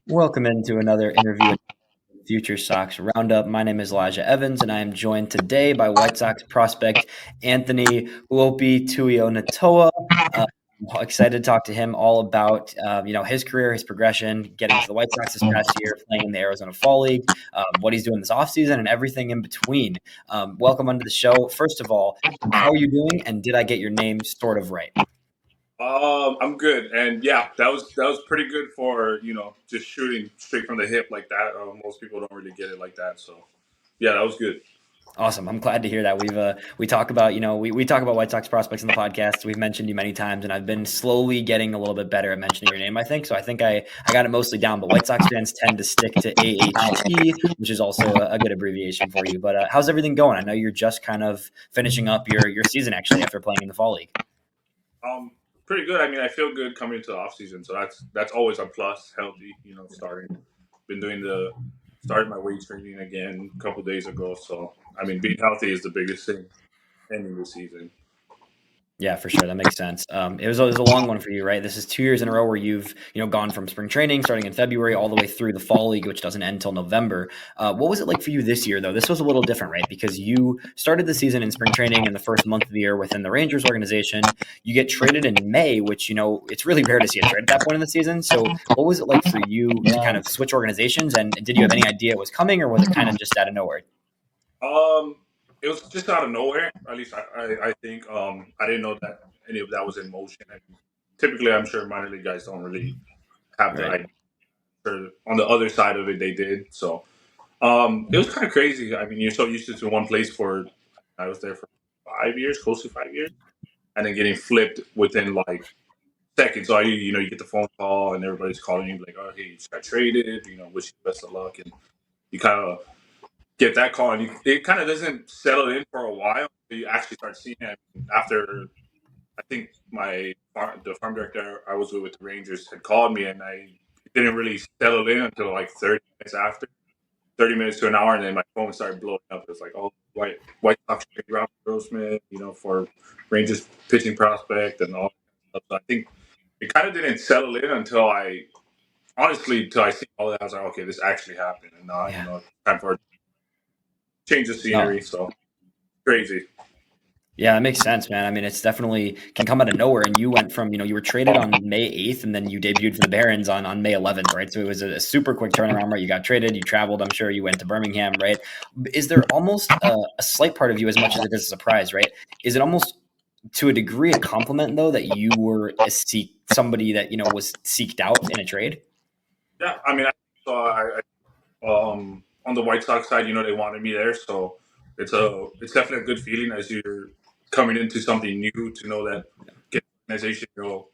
Welcome into another interview with Future Sox Roundup. My name is Elijah Evans, and I am joined today by White Sox prospect Anthony Hoopii-Tuionetoa. I'm excited to talk to him all about his career, his progression, getting to the White Sox this past year, playing in the Arizona Fall League, what he's doing this offseason, and everything in between. Welcome onto the show. First of all, how are you doing, and did I get your name sort of right? I'm good, and yeah, that was pretty good for just shooting straight from the hip like that. Most people don't really get it like that, so yeah, that was good. Awesome. I'm glad to hear that. We talk about, we talk about White Sox prospects in the podcast. We've mentioned you many times, and I've been slowly getting a little bit better at mentioning your name, I think. So I think I got it mostly down, but White Sox fans tend to stick to AHT, which is also a good abbreviation for you. But how's everything going? I know you're just kind of finishing up your season actually after playing in the Fall League. Pretty good. I mean, I feel good coming into the off season, so that's always a plus. Healthy, starting. Started my weight training again a couple days ago. So I mean, being healthy is the biggest thing ending the season. Yeah, for sure. That makes sense. It was a long one for you, right? This is 2 years in a row where you've gone from spring training starting in February all the way through the Fall League, which doesn't end till November. What was it like for you this year, though? This was a little different, right? Because you started the season in spring training in the first month of the year within the Rangers organization. You get traded in May, which it's really rare to see a trade at that point in the season. So, what was it like for you to kind of switch organizations? And did you have any idea it was coming, or was it kind of just out of nowhere? It was just out of nowhere. At least I think. I didn't know that any of that was in motion. And typically, I'm sure minor league guys don't really have the Right. idea. On the other side of it, they did. So it was kind of crazy. I mean, you're so used to one place I was there for 5 years, close to 5 years, and then getting flipped within like seconds. So you get the phone call and everybody's calling you like, "Oh, hey, you just got traded. Wish you best of luck." And you kind of get that call, and it kind of doesn't settle in for a while. You actually start seeing it after. I think the farm director I was with the Rangers had called me, and I didn't really settle in until like 30 minutes after. 30 minutes to an hour, and then my phone started blowing up. It's like, oh, White Sox trade Robert Grossman, for Rangers pitching prospect and all that stuff. So I think it kind of didn't settle in until until I see all that. I was like, okay, this actually happened, and now Yeah. time for change the scenery. So crazy. Yeah, that makes sense, man. I mean, it's definitely can come out of nowhere. And you went from, you were traded on May 8th and then you debuted for the Barons on May 11th, right? So it was a super quick turnaround, right? You got traded, you traveled, I'm sure you went to Birmingham, right? Is there almost a slight part of you, as much as it is a surprise, right? Is it almost to a degree a compliment, though, that you were somebody that, was seeked out in a trade? Yeah, I mean, on the White Sox side, they wanted me there, so it's definitely a good feeling as you're coming into something new to know that organization will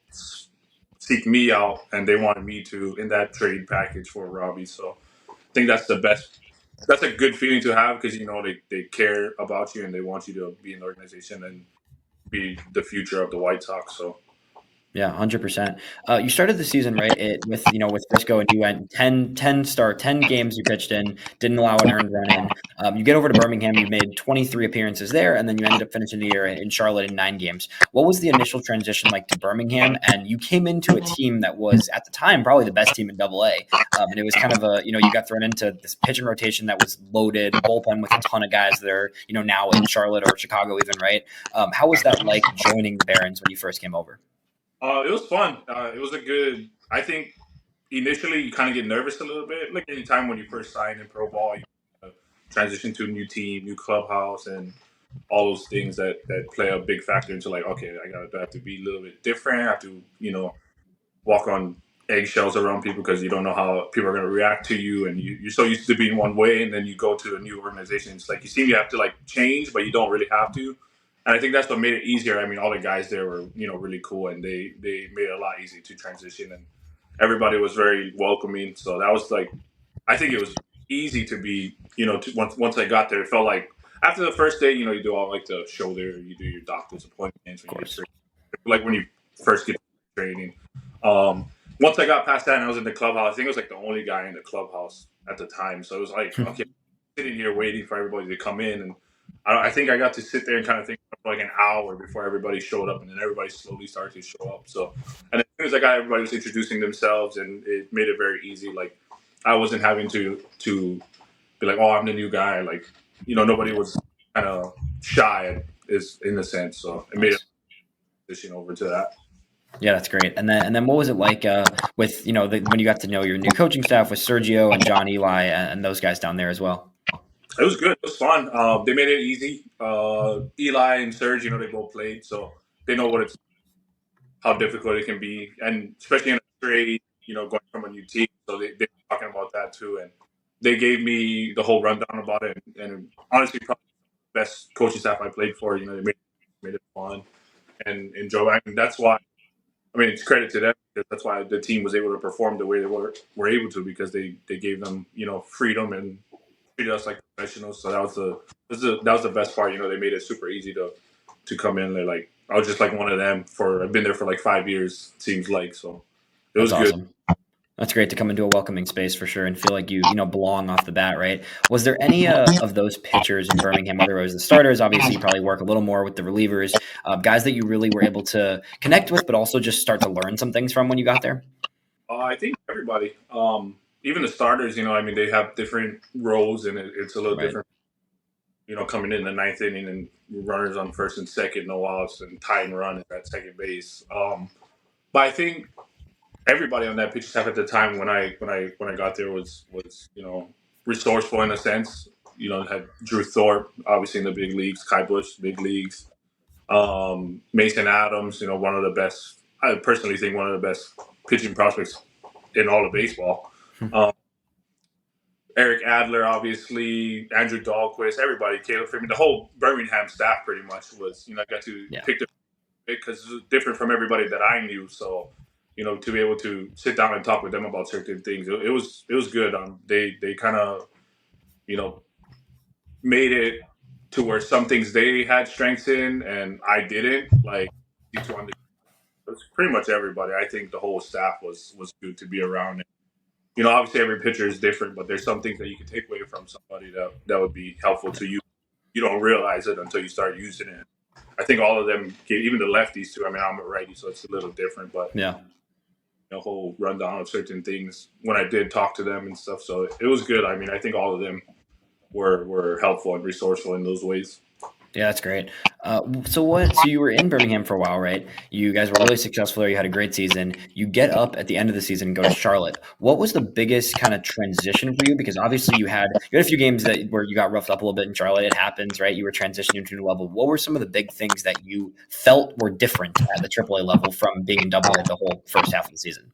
seek me out, and they wanted me to in that trade package for Robbie. So I think that's the best. That's a good feeling to have because they care about you and they want you to be in the organization and be the future of the White Sox. So Yeah, 100%. You started the season, right, with Frisco, and you went 10 games you pitched in, didn't allow an earned run in. You get over to Birmingham, you made 23 appearances there, and then you ended up finishing the year in Charlotte in 9 games. What was the initial transition like to Birmingham? And you came into a team that was, at the time, probably the best team in AA. And it was kind of you got thrown into this pitching rotation that was loaded, bullpen with a ton of guys that are, now in Charlotte or Chicago even, right? How was that like joining the Barons when you first came over? it was fun. It was a good. I think initially you kind of get nervous a little bit. Like anytime when you first sign in pro ball, you transition to a new team, new clubhouse, and all those things that play a big factor into like, okay, I have to be a little bit different. I have to walk on eggshells around people because you don't know how people are going to react to you, and you're so used to being one way, and then you go to a new organization. It's like you seem you have to like change, but you don't really have to. And I think that's what made it easier. I mean, all the guys there were really cool, and they made it a lot easier to transition, and everybody was very welcoming. So that was like, I think it was easy to be once I got there, it felt like after the first day, you do all like the shoulder, you do your doctor's appointments, Of course. like when you first get training. Once I got past that and I was in the clubhouse, I think I was like the only guy in the clubhouse at the time. So it was like, okay, sitting here waiting for everybody to come in. And I think I got to sit there and kind of think for like an hour before everybody showed up. And then everybody slowly started to show up. So, and as soon as I got everybody was introducing themselves, and it made it very easy. Like I wasn't having to be like, oh, I'm the new guy. Like, nobody was kind of shy, is in a sense. So it made a Nice. transition over to that. Yeah, that's great. And then what was it like with when you got to know your new coaching staff with Sergio and John Eli and those guys down there as well? It was good. It was fun. They made it easy. Eli and Serge, they both played, so they know how difficult it can be, and especially in a trade, going from a new team. So they're talking about that too, and they gave me the whole rundown about it. And honestly, probably the best coaching staff I played for. They made it fun and enjoy. And that's why. I mean, it's credit to them because that's why the team was able to perform the way they were able to, because they gave them freedom and treated us like professionals. So that was the best part. They made it super easy to come in. They're like, I was just like one of them. I've been there for like 5 years. Seems like, so it was That's good. awesome. That's great to come into a welcoming space for sure and feel like you belong off the bat, right? Was there any of those pitchers in Birmingham, whether it was the starters, obviously you probably work a little more with the relievers, guys that you really were able to connect with, but also just start to learn some things from when you got there? I think everybody, even the starters, I mean, they have different roles, and it's a little Right. different. Coming in the ninth inning and runners on first and second, no outs, and tie and run at second base. But I think everybody on that pitch staff at the time when I got there was resourceful in a sense. Had Drew Thorpe, obviously in the big leagues, Kai Bush, big leagues, Mason Adams, one of the best. I personally think one of the best pitching prospects in all of baseball. Eric Adler, obviously, Andrew Dahlquist, everybody, Caleb Freeman, the whole Birmingham staff pretty much was, I got to pick the because it was different from everybody that I knew. So, to be able to sit down and talk with them about certain things, it was good. They kind of, made it to where some things they had strengths in and I didn't. Like, it's pretty much everybody. I think the whole staff was good to be around. Obviously every pitcher is different, but there's some things that you can take away from somebody that would be helpful to you. You don't realize it until you start using it. I think all of them, even the lefties too. I mean, I'm a righty, so it's a little different, but yeah, a whole rundown of certain things when I did talk to them and stuff. So it was good. I mean, I think all of them were helpful and resourceful in those ways. Yeah, that's great. So you were in Birmingham for a while, right? You guys were really successful there. You had a great season. You get up at the end of the season and go to Charlotte. What was the biggest kind of transition for you? Because obviously you had a few games where you got roughed up a little bit in Charlotte. It happens, right? You were transitioning to a new level. What were some of the big things that you felt were different at the AAA level from being in AA the whole first half of the season?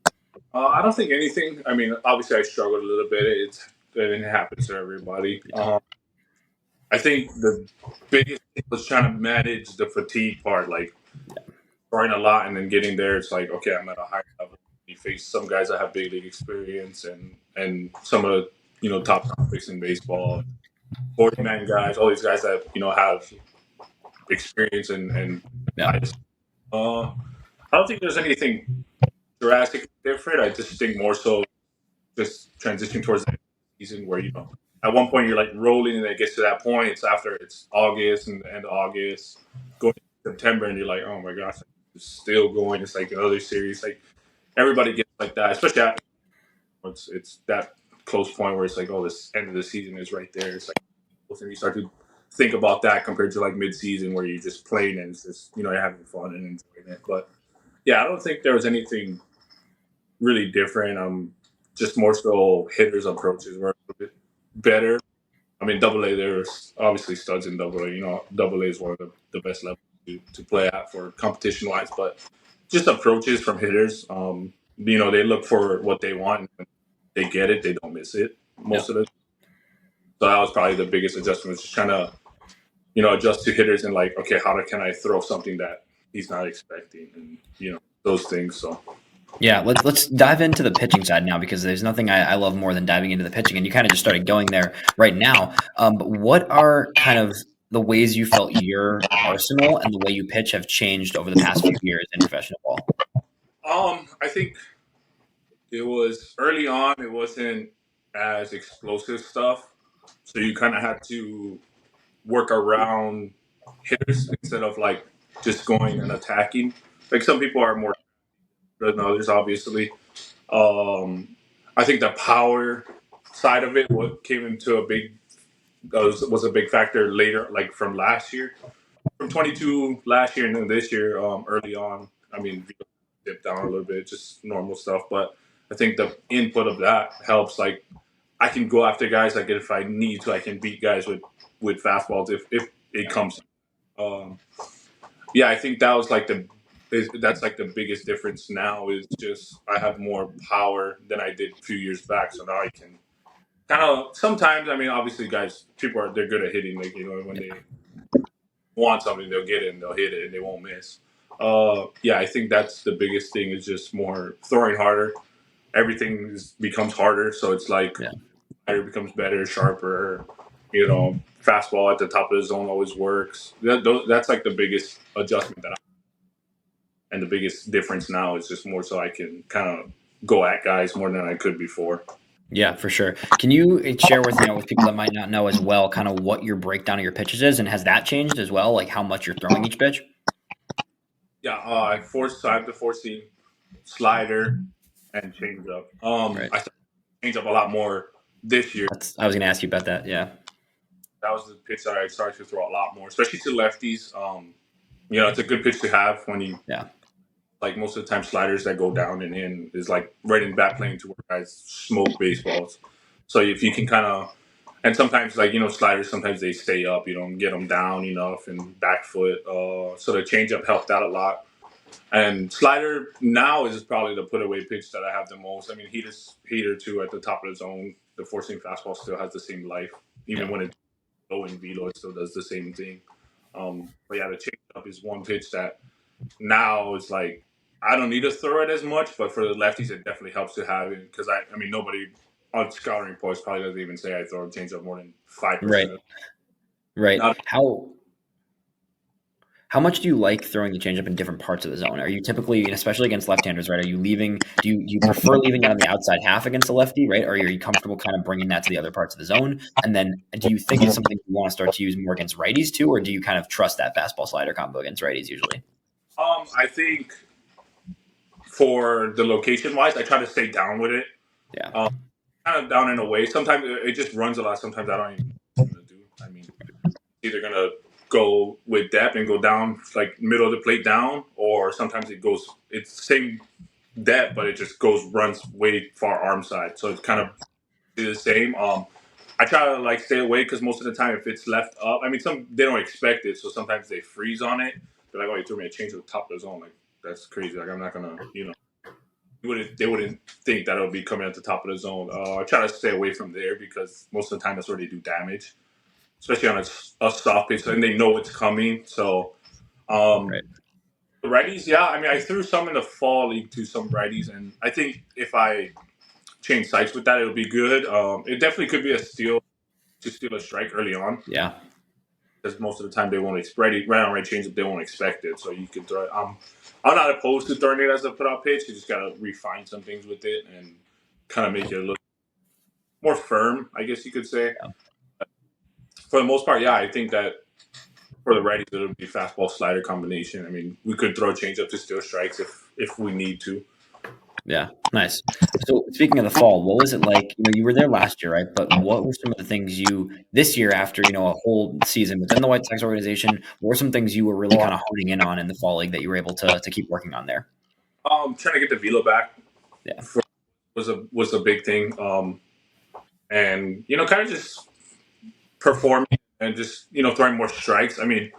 I don't think anything. I mean, obviously I struggled a little bit. It happens to everybody. I think the biggest thing was trying to manage the fatigue part, like throwing a lot and then getting there. It's like, okay, I'm at a higher level. You face some guys that have big league experience and some of the top prospects in baseball, 40-man guys, all these guys that have experience and Yeah. I don't think there's anything drastically different. I just think more so just transitioning towards the season where at one point you're like rolling and it gets to that point. It's August and the end of August, going to September, and you're like, oh my gosh, it's still going. It's like another series. Like everybody gets like that, especially after it's that close point where it's like, oh, this end of the season is right there. It's like, and you start to think about that compared to like mid-season where you're just playing and it's just you're having fun and enjoying it. But yeah, I don't think there was anything really different. Just more so hitters' approaches were a little bit better. I mean, AA, there's obviously studs in AA. AA is one of the best levels to play at for competition-wise. But just approaches from hitters, they look for what they want. And they get it. They don't miss it most of the time. So that was probably the biggest adjustment, was just trying to, adjust to hitters and like, okay, how can I throw something that he's not expecting, and those things. So Yeah, let's dive into the pitching side now, because there's nothing I love more than diving into the pitching, and you kind of just started going there right now. But what are kind of the ways you felt your arsenal and the way you pitch have changed over the past few years in professional ball? I think it was early on. It wasn't as explosive stuff, so you kind of had to work around hitters instead of like just going and attacking. Like some people are more than others, obviously. I think the power side of it, what came into a big was a big factor later, like from last year, from 22 last year and then this year. Early on, I mean, dipped down a little bit, just normal stuff. But I think the input of that helps. Like I can go after guys. Like if I need to, I can beat guys with fastballs if it comes. Um, yeah, I think that was like that's like the biggest difference now is just I have more power than I did a few years back. So now I can kind of sometimes. I mean, obviously, guys, they're good at hitting. Like when they want something, they'll get it and they'll hit it and they won't miss. Yeah, I think that's the biggest thing is just more throwing harder. Everything becomes harder, so it's like it becomes better, sharper. Fastball at the top of the zone always works. That's like the biggest adjustment and the biggest difference now is just more so I can kind of go at guys more than I could before. Yeah, for sure. Can you share with with people that might not know as well, kind of what your breakdown of your pitches is, and has that changed as well? Like how much you're throwing each pitch? Yeah, I have the four seam, slider, and changeup. Right. I started changeup a lot more this year. I was going to ask you about that. Yeah, that was the pitch that I started to throw a lot more, especially to lefties. It's a good pitch to have when you like most of the time sliders that go down and in is like right in bat plane to where guys smoke baseballs. So if you can kind of, and sometimes like sliders sometimes they stay up, you don't get them down enough and back foot. So the changeup helped out a lot. And slider now is probably the put away pitch that I have the most. I mean, heater too at the top of the zone. The four seam fastball still has the same life, even when it's low in velo, it still does the same thing. But yeah, the changeup is one pitch that now is like I don't need to throw it as much, but for the lefties, it definitely helps to have it because I mean nobody on scouting reports probably doesn't even say I throw a changeup more than 5%. Right. How much do you like throwing the changeup in different parts of the zone? Are you typically, and especially against left-handers, right? Are you leaving? Do you prefer leaving it on the outside half against a lefty, right? Or are you comfortable kind of bringing that to the other parts of the zone? And then, do you think it's something you want to start to use more against righties too, or do you kind of trust that fastball slider combo against righties usually? I think for the location wise, I try to stay down with it. Yeah. Kind of down in a way. Sometimes it just runs a lot. Sometimes I don't even know what to do. I mean, either gonna go with depth and go down like middle of the plate down, or sometimes it's the same depth, but it just runs way far arm side. So it's kind of the same. I try to like stay away because most of the time if it's left up, I mean they don't expect it, so sometimes they freeze on it. They're like, oh, you threw me a change to the top of the zone. Like that's crazy. Like I'm not gonna, they wouldn't think that it would be coming at the top of the zone. I try to stay away from there because most of the time that's where they do damage, especially on a soft pitch, and they know it's coming. So, Right. The righties, yeah. I mean, I threw some in the fall league to some righties, and I think if I change sites with that, it'll be good. It definitely could be a steal to steal a strike early on. Yeah. Because most of the time they won't expect it. Right on right change, they won't expect it. So you can throw it. I'm not opposed to throwing it as a put out pitch. You just gotta refine some things with it and kind of make it look more firm, I guess you could say. Yeah. For the most part, yeah, I think that for the righties it'll be fastball slider combination. I mean, we could throw change up to steal strikes if we need to. Yeah, nice. So speaking of the fall, what was it like? You were there last year, right? But what were some of the things this year after, a whole season within the White Sox organization, what were some things you were really kind of honing in on in the fall league that you were able to keep working on there? Trying to get the velo back. Yeah. Was a big thing. And, kind of just performing and just, throwing more strikes. I mean,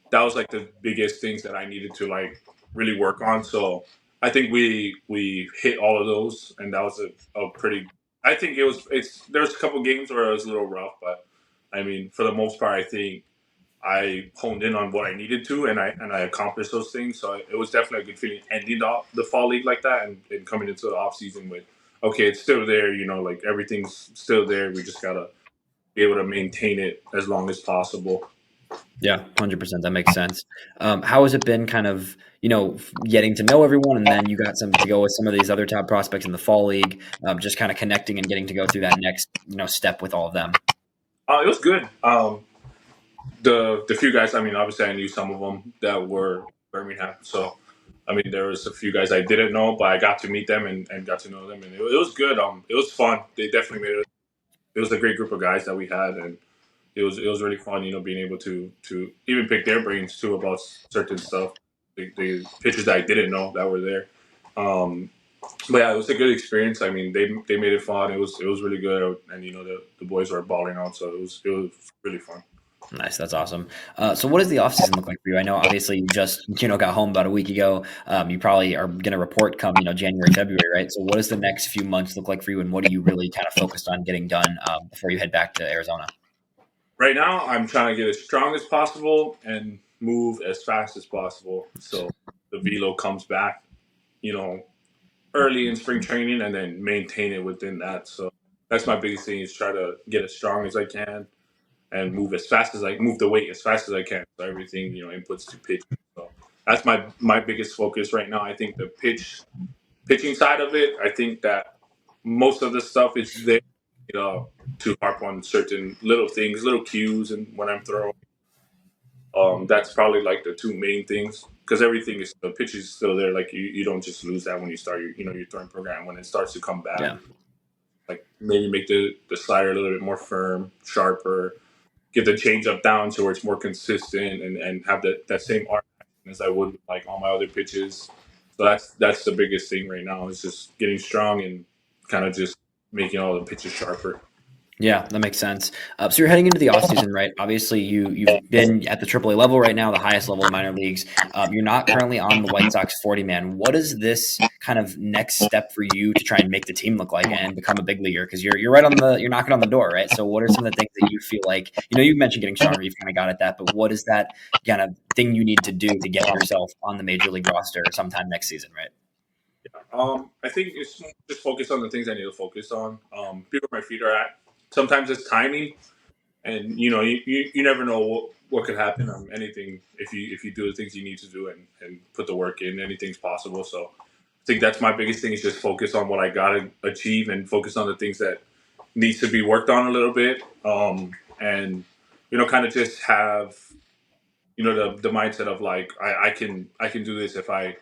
that was like the biggest things that I needed to like really work on. So I think we hit all of those, and that was a pretty. I think there's a couple games where it was a little rough, but I mean, for the most part, I think I honed in on what I needed to, and I accomplished those things. So it was definitely a good feeling ending the fall league like that, and coming into the off season with, okay, it's still there, like everything's still there. We just gotta be able to maintain it as long as possible. Yeah, 100%. That makes sense. How has it been kind of, getting to know everyone, and then you got some to go with some of these other top prospects in the fall league, just kind of connecting and getting to go through that next, step with all of them? It was good. The few guys, I mean, obviously I knew some of them that were Birmingham. So, I mean, there was a few guys I didn't know, but I got to meet them and got to know them. And it was good. It was fun. They definitely made it it was a great group of guys that we had, and it was really fun, being able to even pick their brains too about certain stuff, the pitchers that I didn't know that were there. Um, but yeah, it was a good experience. I mean, they made it fun. It was really good, and the boys were balling out, so it was really fun. Nice. That's awesome. So what does the offseason look like for you? I know obviously you just, got home about a week ago. You probably are going to report come, January, February, right? So what does the next few months look like for you, and what are you really kind of focused on getting done before you head back to Arizona? Right now, I'm trying to get as strong as possible and move as fast as possible, so the velo comes back, you know, early in spring training, and then maintain it within that. So that's my biggest thing, is try to get as strong as I can and move the weight as fast as I can. So everything, inputs to pitch. So that's my biggest focus right now. I think the pitching side of it, I think that most of the stuff is there, to harp on certain little things, little cues, and when I'm throwing. That's probably like the two main things, because everything is the pitch is still there. Like you don't just lose that when you start your throwing program. When it starts to come back, Yeah. like maybe make the slider a little bit more firm, sharper, get the change up down to where it's more consistent, and have that same arc as I would like all my other pitches. So that's the biggest thing right now, is just getting strong and kind of just making all the pitches sharper. Yeah, that makes sense. So you're heading into the offseason, right? Obviously, you've been at the AAA level right now, the highest level of minor leagues. You're not currently on the White Sox 40-man. What is this kind of next step for you to try and make the team look like and become a big leaguer? Because you're right you're knocking on the door, right? So what are some of the things that you feel like, you mentioned getting stronger, you've kind of got at that, but what is that kind of thing you need to do to get yourself on the major league roster sometime next season, right? I think it's just focus on the things I need to focus on. Be where my feet are at. Sometimes it's timing, and you never know what could happen. Anything, if you do the things you need to do, and put the work in, anything's possible. So I think that's my biggest thing, is just focus on what I gotta achieve, and focus on the things that needs to be worked on a little bit. And kind of just have the mindset of like I can do this if I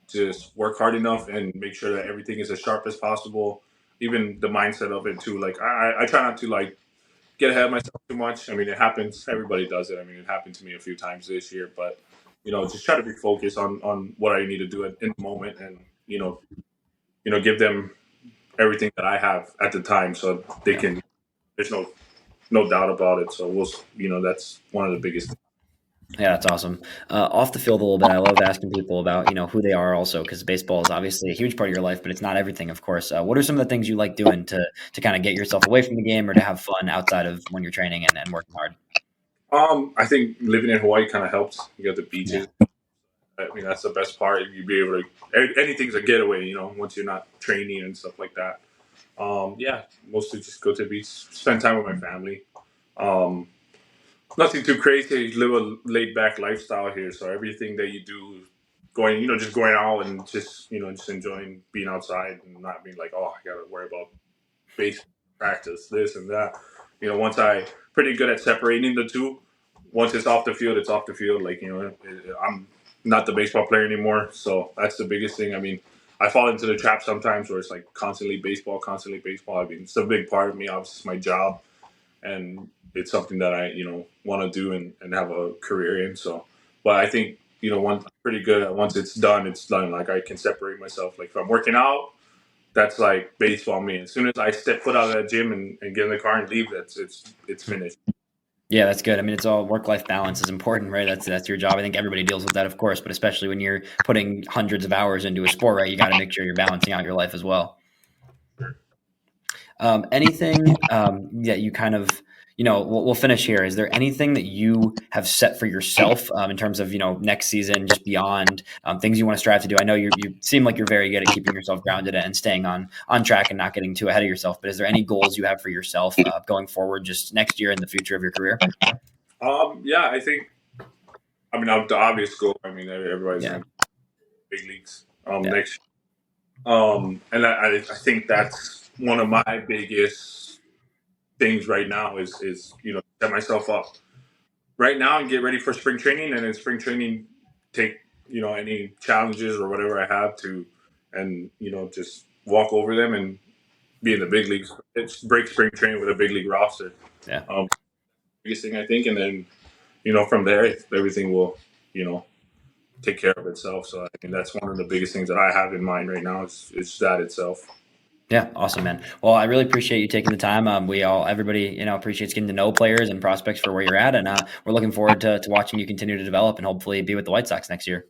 just work hard enough and make sure that everything is as sharp as possible. Even the mindset of it too. Like I try not to like get ahead of myself too much. I mean, it happens. Everybody does it. I mean, it happened to me a few times this year. But just try to be focused on what I need to do in the moment, and give them everything that I have at the time, so they can. There's no doubt about it. So that's one of the biggest. Yeah, that's awesome. Off the field a little bit, I love asking people about, who they are also, because baseball is obviously a huge part of your life, but it's not everything, of course. What are some of the things you like doing to kind of get yourself away from the game or to have fun outside of when you're training and working hard? I think living in Hawaii kind of helps. You got the beaches. Yeah. I mean, that's the best part. You be able to anything's a getaway. Once you're not training and stuff like that. Yeah, mostly just go to the beach, spend time with my family. Um, Nothing too crazy. Live a laid back lifestyle here, so everything that you do, just going out and just enjoying being outside and not being like, oh, I gotta worry about base practice, this and that. Once I pretty good at separating the two. Once it's off the field, it's off the field. Like I'm not the baseball player anymore, so that's the biggest thing. I mean, I fall into the trap sometimes where it's like constantly baseball, constantly baseball. I mean, it's a big part of me. Obviously, it's my job, and it's something that I want to do and have a career in. So, but I think I'm pretty good at once it's done, it's done. Like I can separate myself. Like if I'm working out, that's like baseball me. As soon as I step foot out of that gym and get in the car and leave, it's finished. Yeah, that's good. I mean, it's all work-life balance is important, right? That's your job. I think everybody deals with that, of course, but especially when you're putting hundreds of hours into a sport, right? You got to make sure you're balancing out your life as well. Anything that you kind of, we'll finish here. Is there anything that you have set for yourself in terms of, next season, just beyond things you want to strive to do? I know you seem like you're very good at keeping yourself grounded and staying on track and not getting too ahead of yourself. But is there any goals you have for yourself going forward, just next year and the future of your career? Yeah, I think. I mean, the obvious goal. I mean, everybody's in big leagues next year. And I think that's one of my biggest things right now is set myself up right now and get ready for spring training, and in spring training take any challenges or whatever I have to, and just walk over them and be in the big leagues. It's break spring training with a big league roster. Yeah. Biggest thing I think, and then from there everything will take care of itself. So I think that's one of the biggest things that I have in mind right now is that itself. Yeah, awesome, man. Well, I really appreciate you taking the time. Everybody, appreciates getting to know players and prospects for where you're at, and we're looking forward to watching you continue to develop and hopefully be with the White Sox next year.